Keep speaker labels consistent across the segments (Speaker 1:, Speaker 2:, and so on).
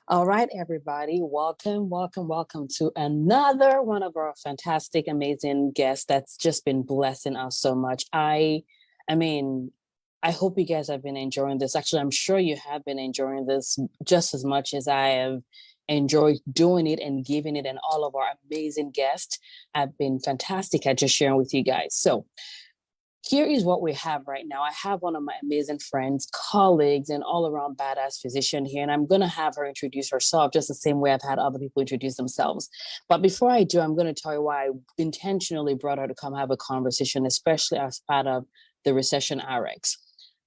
Speaker 1: All right, everybody. Welcome to another one of our fantastic, amazing guests that's just been blessing us so much. I mean, I hope you guys have been enjoying this. Actually, I'm sure you have been enjoying this just as much as I have enjoyed doing it and giving it. And all of our amazing guests have been fantastic at just sharing with you guys. So, here is what we have right now. I have one of my amazing friends, colleagues, and all around badass physician here, and I'm going to have her introduce herself just the same way I've had other people introduce themselves. But before I do, I'm going to tell you why I intentionally brought her to come have a conversation, especially as part of the Recession RX.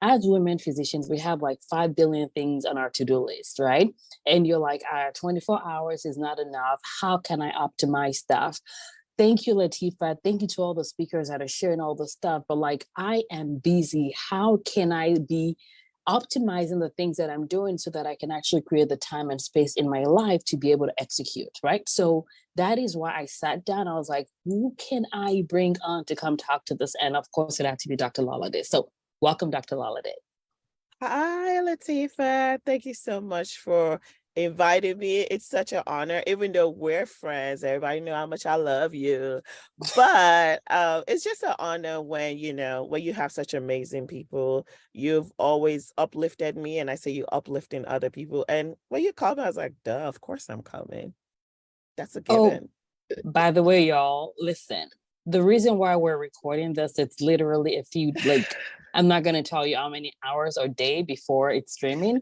Speaker 1: As women physicians, we have like 5 billion things on our to-do list, right? And you're like, 24 hours is not enough. How can I optimize stuff? Thank you, Latifa. Thank you to all the speakers that are sharing all the stuff. But like, I am busy. How can I be optimizing the things that I'm doing so that I can actually create the time and space in my life to be able to execute, right? So that is why I sat down. I was like, who can I bring on to come talk to this? And of course, it had to be Dr. Lola. So welcome, Dr. Lola.
Speaker 2: Hi, Latifa. Thank you so much for inviting me. It's such an honor, even though we're friends. Everybody know how much I love you. But it's just an honor when, when you have such amazing people. You've always uplifted me, and I say you uplifting other people. And when you called me, I was like, duh, of course I'm coming. That's a
Speaker 1: Oh,
Speaker 2: given.
Speaker 1: by the way, y'all, listen. The reason why we're recording this, it's literally a few, like, I'm not going to tell you how many hours or day before it's streaming.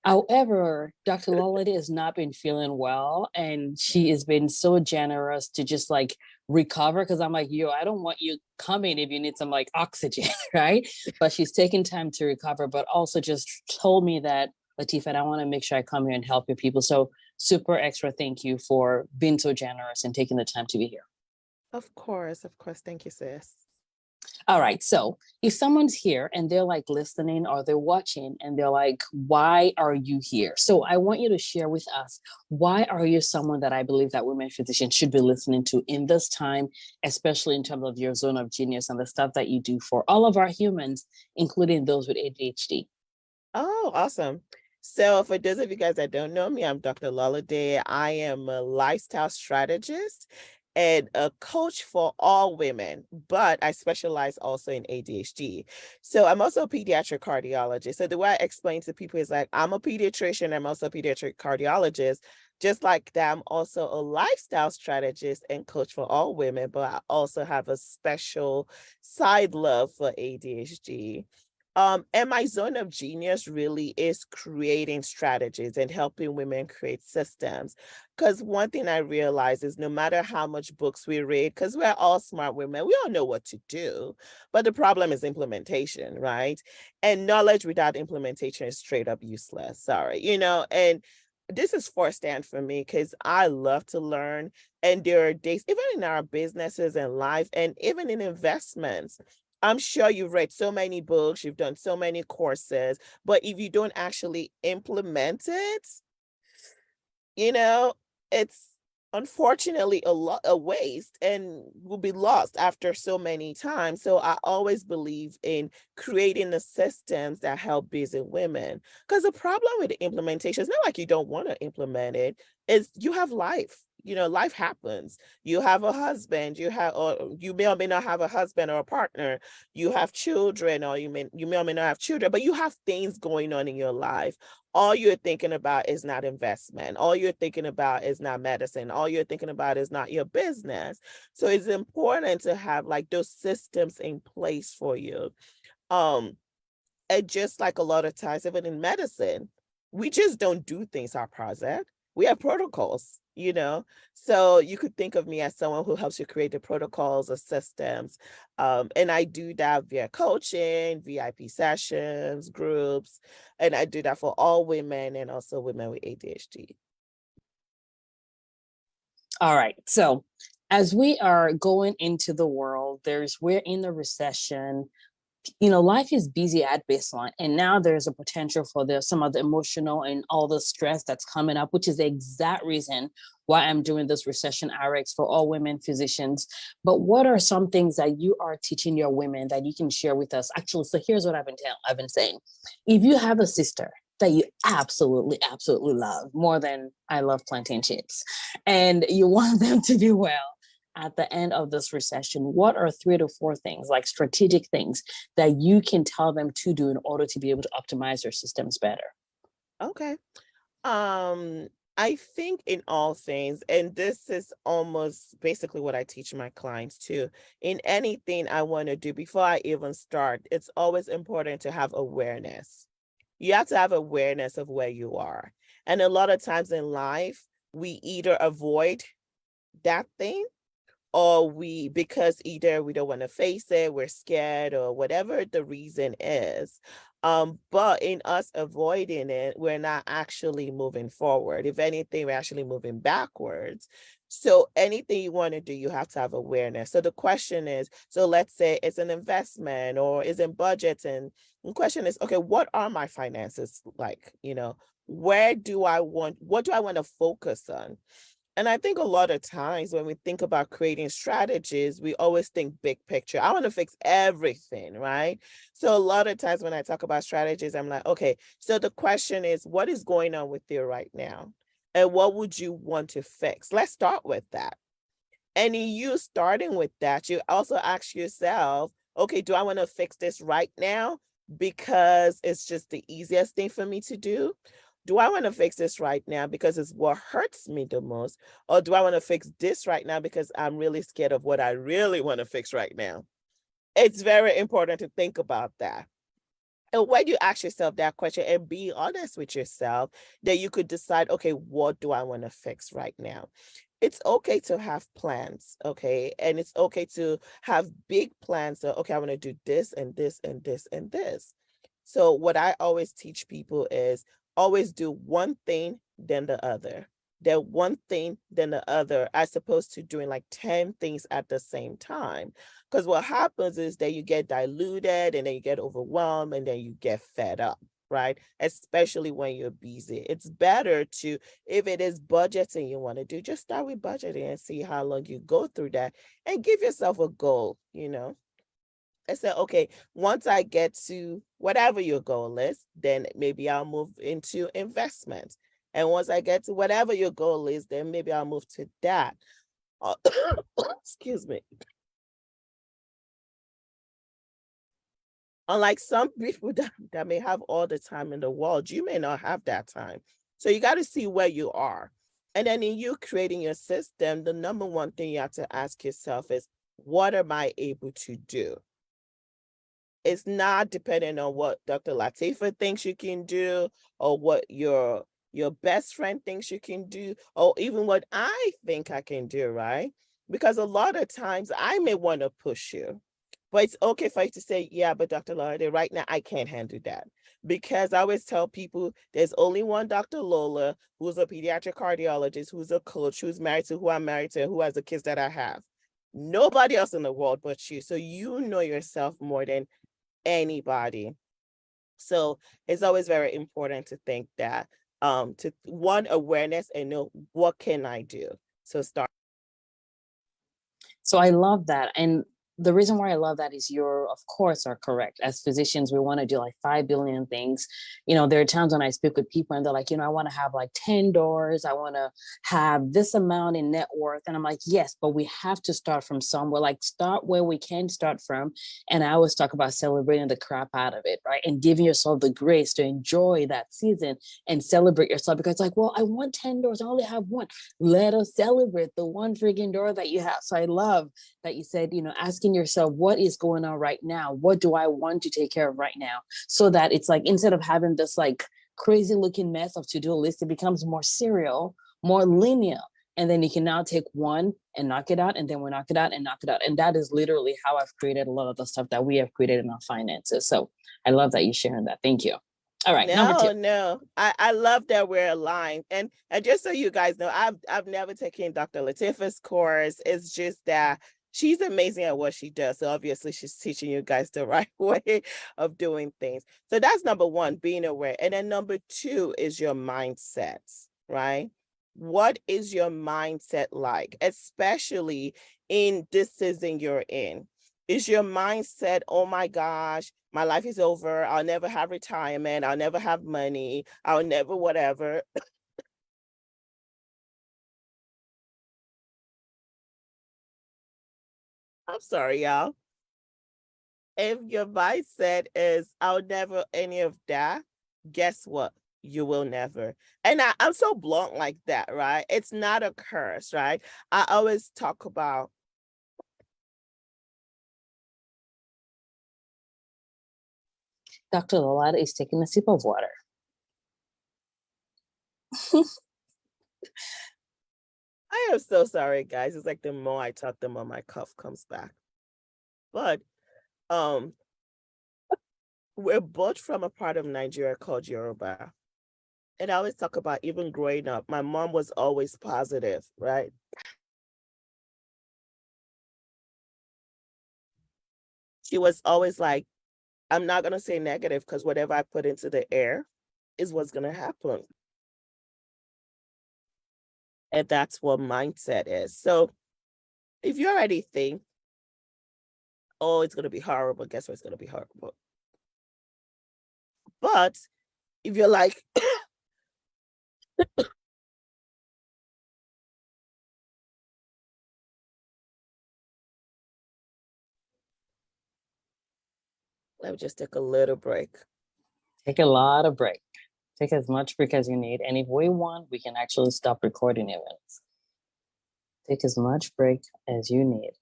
Speaker 1: However, Dr. Lolita has not been feeling well, and she has been so generous to just like recover. Because I'm like, yo, I don't want you coming if you need some like oxygen, right? But she's taking time to recover, but also just told me that, Latifa, I want to make sure I come here and help your people. So super extra thank you for being so generous and taking the time to be here.
Speaker 2: Of course, of course. Thank you, sis.
Speaker 1: All right. So if someone's here and they're like listening or they're watching and they're like, why are you here? So I want you to share with us, why are you someone that I believe that women physicians should be listening to in this time, especially in terms of your zone of genius and the stuff that you do for all of our humans, including those with ADHD?
Speaker 2: Oh, awesome. So for those of you guys that don't know me, I'm Dr. Lola. I am a lifestyle strategist and a coach for all women, but I specialize also in ADHD. So I'm also a pediatric cardiologist. So the way I explain to people is like, I'm a pediatrician, I'm also a pediatric cardiologist. Just like that, I'm also a lifestyle strategist and coach for all women, but I also have a special side love for ADHD. And my zone of genius really is creating strategies and helping women create systems. Because one thing I realize is no matter how much books we read, because we're all smart women, we all know what to do. But the problem is implementation, right? And knowledge without implementation is straight up useless. Sorry, and this is firsthand for me because I love to learn. And there are days, even in our businesses and life, and even in investments. I'm sure you've read so many books, you've done so many courses, but if you don't actually implement it, you know, it's unfortunately a waste and will be lost after so many times. So I always believe in creating the systems that help busy women. Because the problem with the implementation is not like you don't want to implement it, is you have life. Life happens. You have a husband, or you may or may not have a husband or a partner. You have children, or you may or may not have children, but you have things going on in your life. All you're thinking about is not investment. All you're thinking about is not medicine. All you're thinking about is not your business. So it's important to have like those systems in place for you. Um, and just like a lot of times, even in medicine, we just don't do things haphazard. We have protocols. So you could think of me as someone who helps you create the protocols or systems. And I do that via coaching, VIP sessions, groups, and I do that for all women and also women with ADHD.
Speaker 1: All right. So as we are going into the world, we're in the recession. Life is busy at baseline, and now there's a potential for some of the emotional and all the stress that's coming up, which is the exact reason why I'm doing this Recession RX for all women physicians. But what are some things that you are teaching your women that you can share with us? Actually, so here's what I've been saying. If you have a sister that you absolutely, absolutely love more than I love plantain chips, and you want them to do well at the end of this recession, what are 3 to 4 things, like strategic things, that you can tell them to do in order to be able to optimize their systems better?
Speaker 2: Okay. Um, I think in all things, and this is almost basically what I teach my clients too, in anything I want to do before I even start, it's always important to have awareness. You have to have awareness of where you are. And a lot of times in life, we either avoid that thing, or because either we don't want to face it, we're scared, or whatever the reason is. But in us avoiding it, we're not actually moving forward. If anything, we're actually moving backwards. So anything you want to do, you have to have awareness. So the question is, so let's say it's an investment or is in budget, and the question is, okay, what are my finances like? What do I want to focus on? And I think a lot of times when we think about creating strategies, we always think big picture. I want to fix everything, right? So a lot of times when I talk about strategies, I'm like, okay, so the question is, what is going on with you right now? And what would you want to fix? Let's start with that. And in you starting with that, you also ask yourself, okay, do I want to fix this right now because it's just the easiest thing for me to do? Do I want to fix this right now because it's what hurts me the most? Or do I want to fix this right now because I'm really scared of what I really want to fix right now? It's very important to think about that. And when you ask yourself that question and be honest with yourself, then you could decide, okay, what do I want to fix right now? It's okay to have plans, okay? And it's okay to have big plans. So, okay, I want to do this and this and this and this. So what I always teach people is always do one thing, then the other. Then one thing, then the other, as opposed to doing like 10 things at the same time. Because what happens is that you get diluted and then you get overwhelmed and then you get fed up, right? Especially when you're busy. It's better to, if it is budgeting you want to do, just start with budgeting and see how long you go through that and give yourself a goal. I said, okay, once I get to whatever your goal is, then maybe I'll move into investments. And once I get to whatever your goal is, then maybe I'll move to that. Uh, excuse me. Unlike some people that may have all the time in the world, you may not have that time. So you got to see where you are. And then in you creating your system, the number one thing you have to ask yourself is, what am I able to do? It's not dependent on what Dr. Latifa thinks you can do, or what your best friend thinks you can do, or even what I think I can do, right? Because a lot of times I may want to push you, but it's okay for you to say, yeah, but Dr. Lola, right now I can't handle that. Because I always tell people there's only one Dr. Lola who's a pediatric cardiologist, who's a coach, who's married to who I'm married to, who has the kids that I have. Nobody else in the world but you. So you know yourself more than anybody. So it's always very important to think that to one, awareness, and know what can I do. So start.
Speaker 1: So I love that. And the reason why I love that is you're, of course, are correct. As physicians, we want to do like 5 billion things. There are times when I speak with people and they're like, I want to have like 10 doors. I want to have this amount in net worth. And I'm like, yes, but we have to start from somewhere, like start where we can start from. And I always talk about celebrating the crap out of it, right? And giving yourself the grace to enjoy that season and celebrate yourself, because like, well, I want 10 doors. I only have one. Let us celebrate the one freaking door that you have. So I love that you said, asking yourself, what is going on right now? What do I want to take care of right now? So that it's like, instead of having this like crazy looking mess of to-do list, it becomes more serial, more linear. And then you can now take one and knock it out, and then we knock it out and knock it out. And that is literally how I've created a lot of the stuff that we have created in our finances. So I love that you're sharing that. Thank you. All right, number 2.
Speaker 2: No. I love that we're aligned. And just so you guys know, I've never taken Dr. Latifa's course. It's just that she's amazing at what she does. So obviously she's teaching you guys the right way of doing things. So that's number one, being aware. And then number 2 is your mindset, right? What is your mindset like, especially in this season you're in? Is your mindset, oh my gosh, my life is over. I'll never have retirement. I'll never have money. I'll never whatever. I'm sorry, y'all. If your mindset is, I'll never any of that, guess what? You will never. And I'm so blunt like that, right? It's not a curse, right? I always talk about,
Speaker 1: Dr. Lola is taking a sip of water.
Speaker 2: I am so sorry, guys. It's like the more I talk, the more my cough comes back. But um, we're both from a part of Nigeria called Yoruba. And I always talk about even growing up, my mom was always positive, right? She was always like, I'm not going to say negative because whatever I put into the air is what's going to happen. And that's what mindset is. So if you already think, oh, it's going to be horrible, guess what? It's going to be horrible. But if you're like, let me just take a little break.
Speaker 1: Take a lot of break. Take as much break as you need. And if we want, we can actually stop recording events. Take as much break as you need.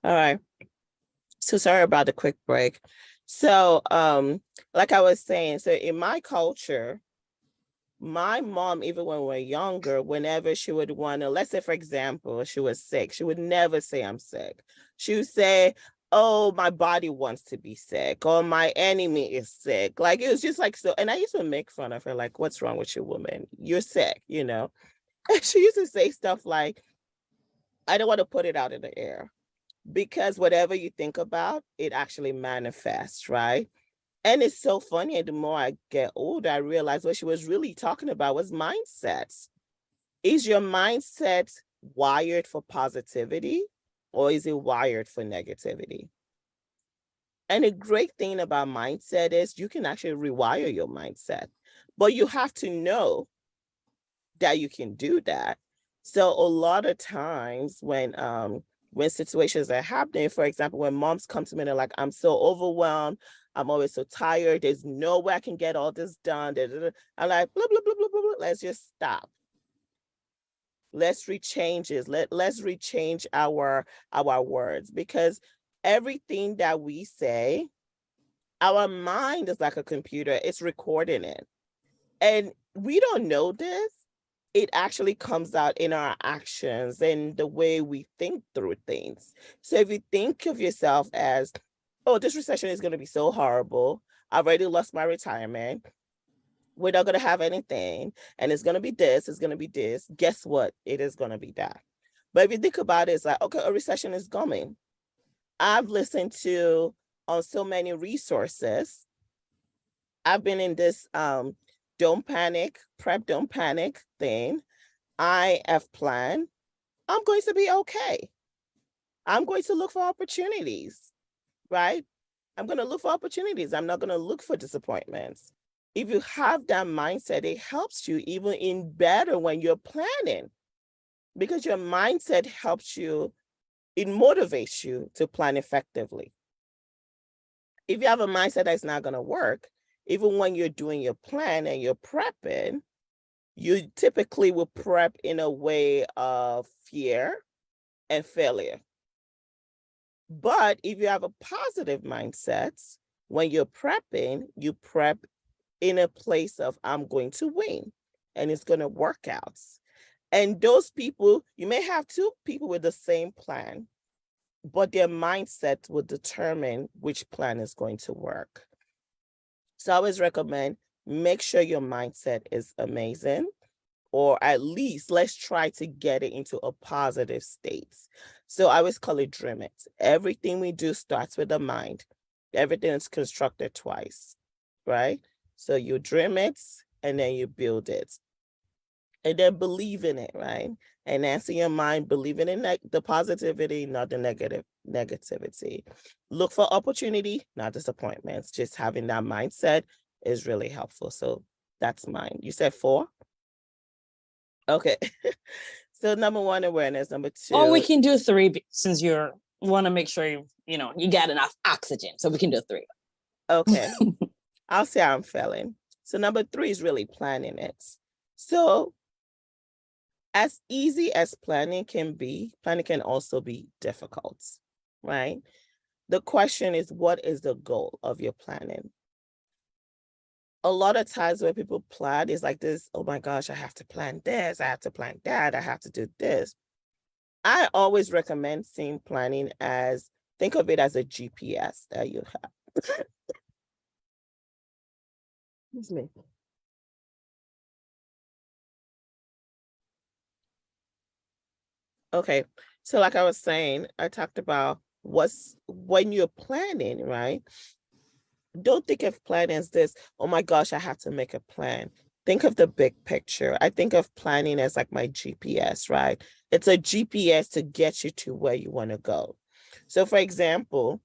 Speaker 2: All right. So sorry about the quick break. So like I was saying, so in my culture, my mom, even when we were younger, whenever she would want to, let's say, for example, she was sick, she would never say, I'm sick. She would say, oh, my body wants to be sick, or my enemy is sick. Like, it was just like, so, and I used to make fun of her, like, what's wrong with you, woman? You're sick, you know? And she used to say stuff like, I don't want to put it out in the air because whatever you think about, it actually manifests, right? And it's so funny. And the more I get older, I realize what she was really talking about was mindsets. Is your mindset wired for positivity or is it wired for negativity? And a great thing about mindset is you can actually rewire your mindset, but you have to know that you can do that. So a lot of times when situations are happening, for example, when moms come to me and they're like, I'm so overwhelmed, I'm always so tired, there's no way I can get all this done. I'm like, blah, blah, blah, blah, blah, blah. Let's just stop. Let's rechange it. Let's rechange our words, because everything that we say, our mind is like a computer, it's recording it. And we don't know this. It actually comes out in our actions and the way we think through things. So if you think of yourself as, oh, this recession is going to be so horrible, I've already lost my retirement, we're not going to have anything, and it's going to be this, it's going to be this, guess what? It is going to be that. But if you think about it, it's like, okay, a recession is coming. I've listened to on so many resources. I've been in this don't panic, prep, don't panic thing. I have planned. I'm going to be okay. I'm going to look for opportunities, right? I'm going to look for opportunities. I'm not going to look for disappointments. If you have that mindset, it helps you even in better when you're planning, because your mindset helps you, it motivates you to plan effectively. If you have a mindset that's not going to work, even when you're doing your plan and you're prepping, you typically will prep in a way of fear and failure. But if you have a positive mindset, when you're prepping, you prep in a place of, I'm going to win and it's going to work out. And those people, you may have two people with the same plan, but their mindset will determine which plan is going to work. So I always recommend, make sure your mindset is amazing, or at least let's try to get it into a positive state. So I always call it dream it. Everything we do starts with the mind. Everything is constructed twice, right? So you dream it and then you build it. and then believe in it, right? And answer your mind, believing in the positivity, not the negativity. Look for opportunity, not disappointments. Just having that mindset is really helpful. So that's mine. You said 4? Okay. So number 1, awareness. Number 2.
Speaker 1: Or we can do 3 since you want to make sure you got enough oxygen. So we can do 3.
Speaker 2: Okay. I'll say I'm failing. So number 3 is really planning it. So as easy as planning can be, planning can also be difficult, right? The question is, what is the goal of your planning? A lot of times when people plan, it's like this, oh my gosh, I have to plan this, I have to plan that, I have to do this. I always recommend seeing planning as, think of it as a GPS that you have. Excuse me. Okay, so like I was saying, I talked about when you're planning, right? Don't think of planning as this, oh my gosh, I have to make a plan. Think of the big picture. I think of planning as like my GPS, right? It's a GPS to get you to where you want to go. So for example,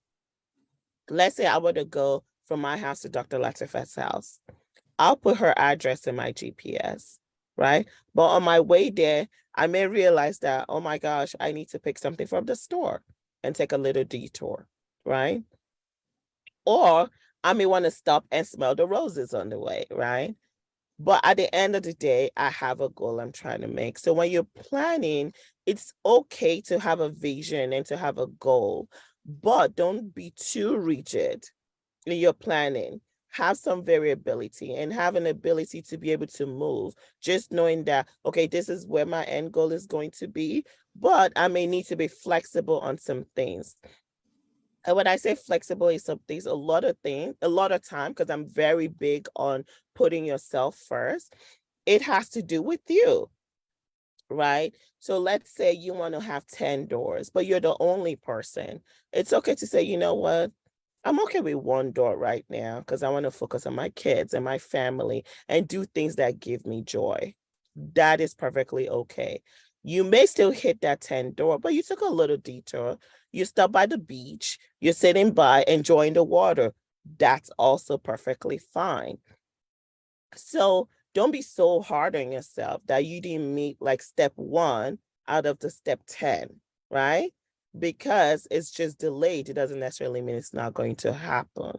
Speaker 2: let's say I want to go from my house to Dr. Latifah's house. I'll put her address in my GPS, right? But on my way there, I may realize that, oh my gosh, I need to pick something from the store and take a little detour, right? Or I may want to stop and smell the roses on the way, right? But at the end of the day, I have a goal I'm trying to make. So when you're planning, it's okay to have a vision and to have a goal, but don't be too rigid in your planning. Have some variability and have an ability to be able to move, just knowing that, okay, this is where my end goal is going to be, but I may need to be flexible on some things. And when I say flexible is some things, a lot of time, because I'm very big on putting yourself first, it has to do with you, right? So let's say you want to have 10 doors, but you're the only person. It's okay to say, you know what? I'm okay with 1 door right now because I want to focus on my kids and my family and do things that give me joy. That is perfectly okay. You may still hit that 10 door, but you took a little detour. You stopped by the beach, you're sitting by enjoying the water. That's also perfectly fine. So don't be so hard on yourself that you didn't meet like step 1 out of the step 10, right? Because it's just delayed, it doesn't necessarily mean it's not going to happen.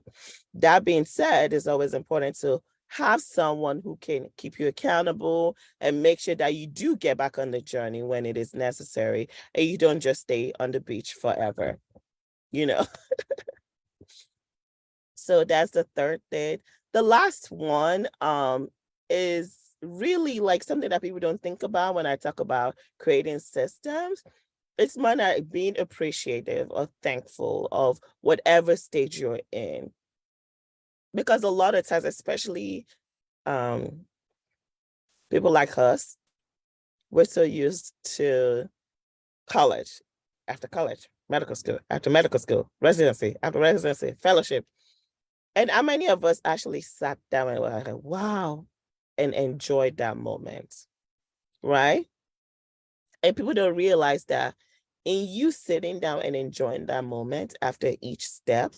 Speaker 2: That being said, it's always important to have someone who can keep you accountable and make sure that you do get back on the journey when it is necessary and you don't just stay on the beach forever, you know. So that's the third thing. The last one is really like something that people don't think about when I talk about creating systems. It's more like being appreciative or thankful of whatever stage you're in. Because a lot of times, especially people like us, we're so used to college, after college, medical school, after medical school, residency, after residency, fellowship. And how many of us actually sat down and were like, wow, and enjoyed that moment, right? And people don't realize that in you sitting down and enjoying that moment after each step,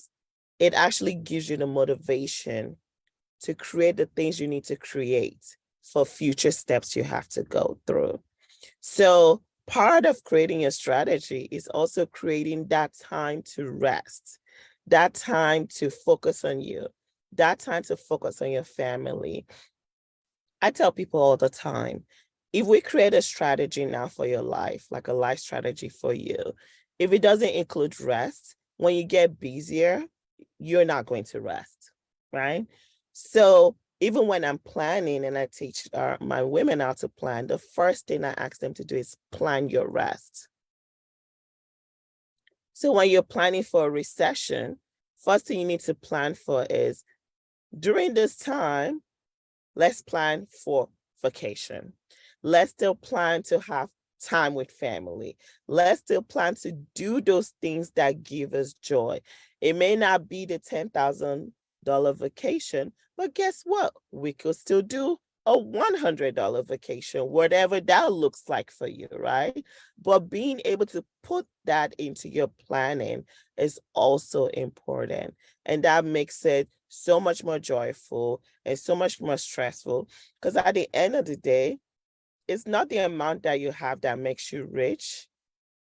Speaker 2: it actually gives you the motivation to create the things you need to create for future steps you have to go through. So part of creating a strategy is also creating that time to rest, that time to focus on you, that time to focus on your family. I tell people all the time, if we create a strategy now for your life, like a life strategy for you, if it doesn't include rest, when you get busier, you're not going to rest, right? So even when I'm planning and I teach my women how to plan, the first thing I ask them to do is plan your rest. So when you're planning for a recession, first thing you need to plan for is during this time, let's plan for vacation. Let's still plan to have time with family. Let's still plan to do those things that give us joy. It may not be the $10,000 vacation, but guess what? We could still do a $100 vacation, whatever that looks like for you, right? But being able to put that into your planning is also important. And that makes it so much more joyful and so much more stressful. Because at the end of the day, it's not the amount that you have that makes you rich.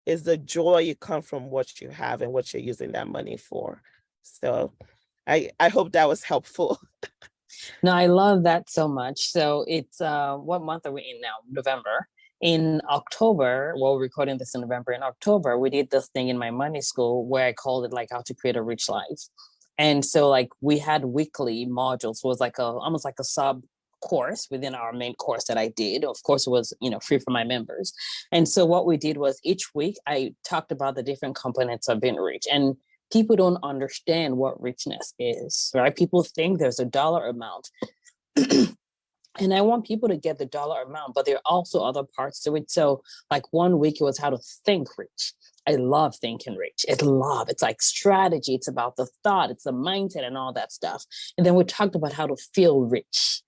Speaker 2: It's the joy you come from what you have and what you're using that money for. So I hope that was helpful.
Speaker 1: No, I love that so much. So it's what month are we in now? November. In October, well, we're recording this in November. In October, we did this thing in my money school where I called it like how to create a rich life. And so like we had weekly modules. So it was like a almost like a sub course within our main course that I did. Of course, it was, free for my members. And so what we did was each week I talked about the different components of being rich. And people don't understand what richness is, right? People think there's a dollar amount. And I want people to get the dollar amount, but there are also other parts to it. So, like one week it was how to think rich. I love thinking rich. It's like strategy. It's about the thought, it's the mindset and all that stuff. And then we talked about how to feel rich.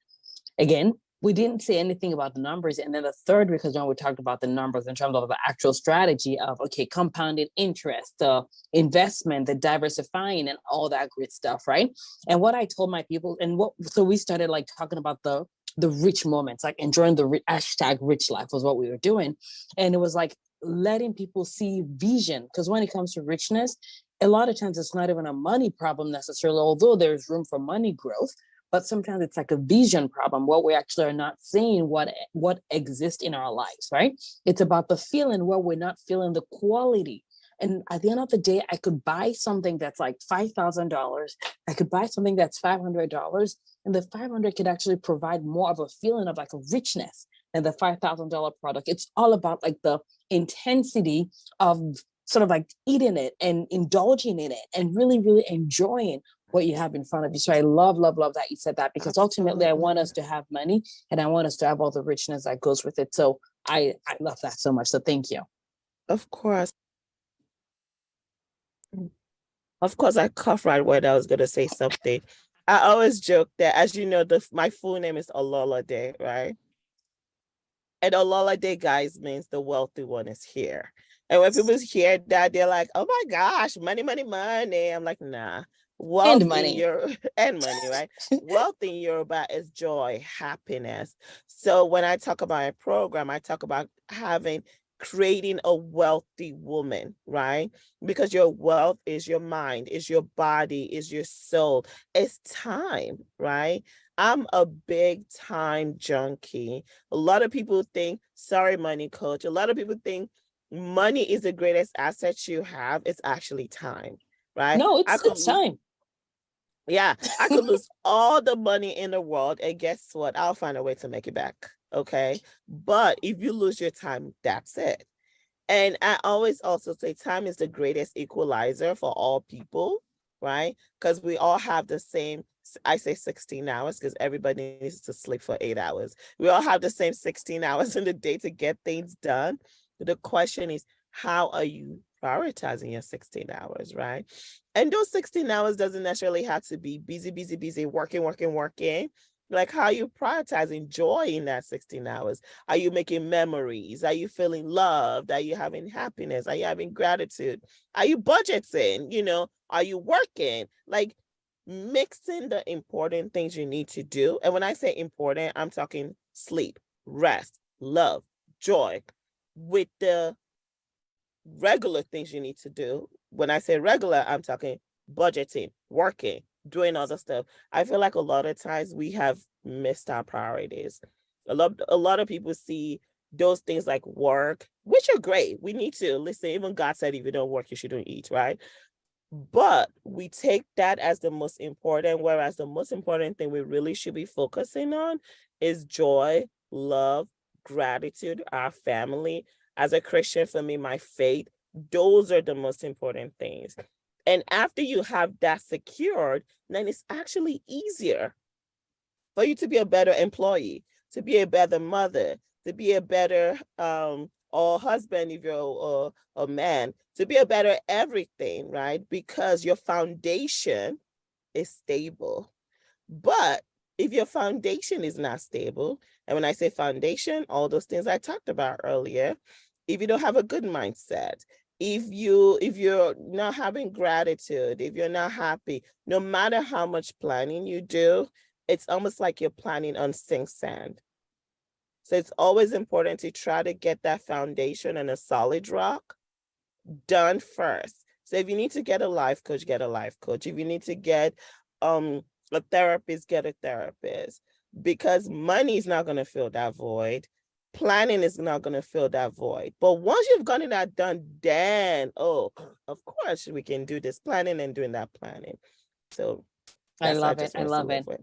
Speaker 1: Again, we didn't say anything about the numbers. And then the third, because when we talked about the numbers in terms of the actual strategy of, okay, compounded interest, the investment, the diversifying and all that great stuff, right? And what I told my people, so we started like talking about the rich moments, like enjoying the hashtag rich life was what we were doing. And it was like letting people see vision. Because when it comes to richness, a lot of times it's not even a money problem necessarily, although there's room for money growth. But sometimes it's like a vision problem where we actually are not seeing what exists in our lives, right? It's about the feeling where we're not feeling the quality. And at the end of the day, I could buy something that's like $5,000. I could buy something that's $500, and the 500 could actually provide more of a feeling of like a richness than the $5,000 product. It's all about like the intensity of sort of like eating it and indulging in it and really, really enjoying what you have in front of you. So I love, love, love that you said that, because ultimately I want us to have money and I want us to have all the richness that goes with it. So I love that so much. So thank you.
Speaker 2: Of course. Of course, I coughed right when I was going to say something. I always joke that, as you know, my full name is Lola Day, right? And Lola Day, guys, means the wealthy one is here. And when people hear that, they're like, oh my gosh, money, money, money. I'm like, nah.
Speaker 1: And
Speaker 2: Wealth in
Speaker 1: money.
Speaker 2: your and money, right? Wealth in Yoruba is joy, happiness. So when I talk about a program, I talk about creating a wealthy woman, right? Because your wealth is your mind, is your body, is your soul, it's time, right? I'm a big time junkie. A lot of people think, sorry, money coach. A lot of people think money is the greatest asset you have. It's actually time, right?
Speaker 1: No,
Speaker 2: I could
Speaker 1: it's
Speaker 2: lose,
Speaker 1: time.
Speaker 2: yeah, I could lose all the money in the world, and guess what? I'll find a way to make it back. Okay. But if you lose your time, that's it. And I always also say time is the greatest equalizer for all people, right? Because we all have the same, I say 16 hours because everybody needs to sleep for 8 hours. We all have the same 16 hours in the day to get things done. The question is, how are you prioritizing your 16 hours, right? And those 16 hours doesn't necessarily have to be busy, busy, busy, working, working, working. Like, how are you prioritizing joy in that 16 hours? Are you making memories? Are you feeling loved? Are you having happiness? Are you having gratitude? Are you budgeting? Are you working? Like, mixing the important things you need to do. And when I say important, I'm talking sleep, rest, love, joy, with the regular things you need to do. When I say regular, I'm talking budgeting, working, doing other stuff. I feel like a lot of times we have missed our priorities. A lot of people see those things like work, which are great. We need to listen. Even God said, if you don't work, you shouldn't eat, right? But we take that as the most important, whereas the most important thing we really should be focusing on is joy, love, gratitude, our family. As a Christian, for me, my faith, those are the most important things. And after you have that secured, then it's actually easier for you to be a better employee, to be a better mother, to be a better or husband if you're a man, to be a better everything, right? Because your foundation is stable. But if your foundation is not stable, and when I say foundation, all those things I talked about earlier, if you don't have a good mindset, if you're not having gratitude, if you're not happy, no matter how much planning you do, it's almost like you're planning on sink sand. So it's always important to try to get that foundation and a solid rock done first. So if you need to get a life coach, get a life coach. If you need to get a therapist, get a therapist. Because money is not going to fill that void. Planning is not going to fill that void. But once you've gotten that done, then of course we can do this planning and doing that planning. So
Speaker 1: I
Speaker 2: that's what I
Speaker 1: love it.
Speaker 2: just
Speaker 1: I
Speaker 2: want to
Speaker 1: love
Speaker 2: live
Speaker 1: it.
Speaker 2: with.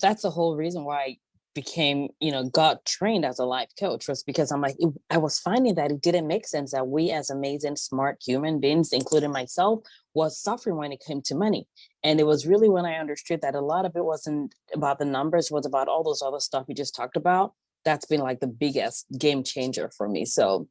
Speaker 1: That's the whole reason why I became, got trained as a life coach, was because I'm like, I was finding that it didn't make sense that we as amazing, smart human beings, including myself, was suffering when it came to money. And it was really when I understood that a lot of it wasn't about the numbers, was about all those other stuff you just talked about. That's been like the biggest game changer for me. So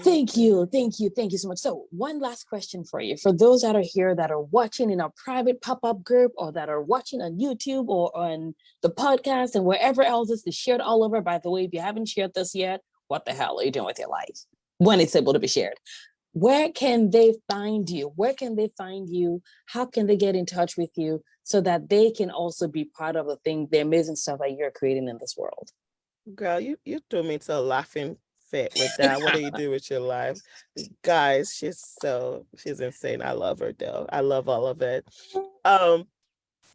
Speaker 1: thank
Speaker 2: Absolutely.
Speaker 1: you. Thank you. Thank you so much. So, one last question for you. For those that are here that are watching in our private pop up group, or that are watching on YouTube or on the podcast and wherever else is shared all over. By the way, if you haven't shared this yet, what the hell are you doing with your life when it's able to be shared? Where can they find you? Where can they find you? How can they get in touch with you so that they can also be part of the amazing stuff that you're creating in this world?
Speaker 2: Girl, you threw me to a laughing fit with that. What do you do with your life? Guys, she's insane. I love her though. I love all of it. Um,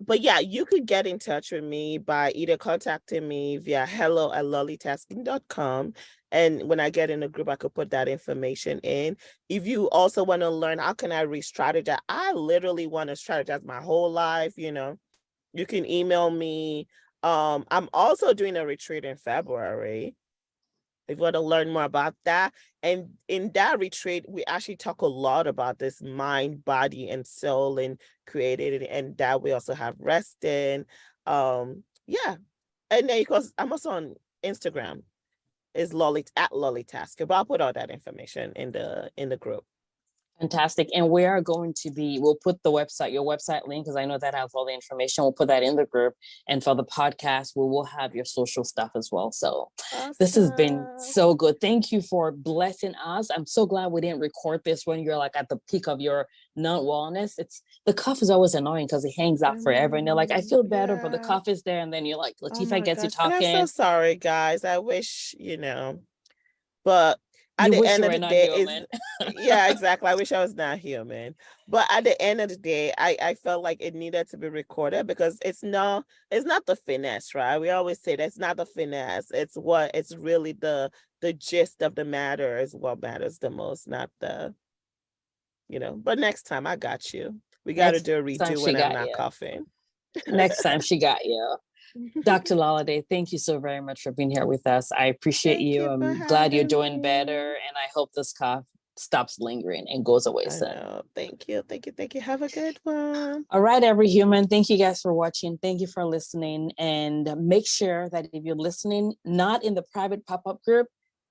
Speaker 2: but yeah, you could get in touch with me by either contacting me via hello@lollytasking.com. And when I get in the group, I could put that information in. If you also want to learn how can I re-strategize, I literally want to strategize my whole life, you can email me. I'm also doing a retreat in February. If you want to learn more about that. And in that retreat, we actually talk a lot about this mind, body, and soul and creativity. And that we also have resting. Yeah. And then because I'm also on Instagram is Lolly at Lolly Tasker, but I'll put all that information in the group.
Speaker 1: Fantastic. And we are going to we'll put your website link, because I know that has all the information. We'll put that in the group. And for the podcast, we will have your social stuff as well. So this has been
Speaker 2: Awesome.
Speaker 1: so good. Thank you for blessing us. I'm so glad we didn't record this when you're like at the peak of your non-wellness. The cough is always annoying because it hangs
Speaker 2: I
Speaker 1: out forever. And you're like, I
Speaker 2: know.
Speaker 1: feel better, but the
Speaker 2: Yeah.
Speaker 1: cough is there. And then you're like,
Speaker 2: Oh
Speaker 1: Latifa
Speaker 2: my
Speaker 1: gets you
Speaker 2: gosh. And I'm so
Speaker 1: talking.
Speaker 2: sorry, guys. I wish, but at
Speaker 1: You
Speaker 2: the
Speaker 1: wish
Speaker 2: end
Speaker 1: you
Speaker 2: of
Speaker 1: were
Speaker 2: the
Speaker 1: not
Speaker 2: day is
Speaker 1: human.
Speaker 2: yeah, exactly. I wish I was not human. But at the end of the day, I felt like it needed to be recorded because it's not the finesse, right? We always say that's not the finesse. It's really the gist of the matter is what matters the most, not but next time I got you. We got to
Speaker 1: Next
Speaker 2: do a
Speaker 1: time
Speaker 2: redo
Speaker 1: she
Speaker 2: when I'm
Speaker 1: got
Speaker 2: not
Speaker 1: you.
Speaker 2: coughing.
Speaker 1: Next time she got you. Dr. Lolliday, thank you so very much for being here with us. I appreciate
Speaker 2: Thank
Speaker 1: you.
Speaker 2: you for
Speaker 1: I'm glad you're
Speaker 2: having
Speaker 1: doing better,
Speaker 2: me.
Speaker 1: and I hope this cough stops lingering and goes away
Speaker 2: I
Speaker 1: soon.
Speaker 2: know. Thank you. Thank you. Thank you. Have a good one.
Speaker 1: All right, every human. Thank you guys for watching. Thank you for listening. And make sure that if you're listening, not in the private pop up group,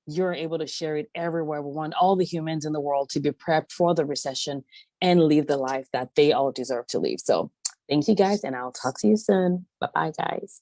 Speaker 1: you're able to share it everywhere. We want all the humans in the world to be prepped for the recession and live the life that they all deserve to live. So thank you guys, and I'll talk to you soon. Bye bye, guys.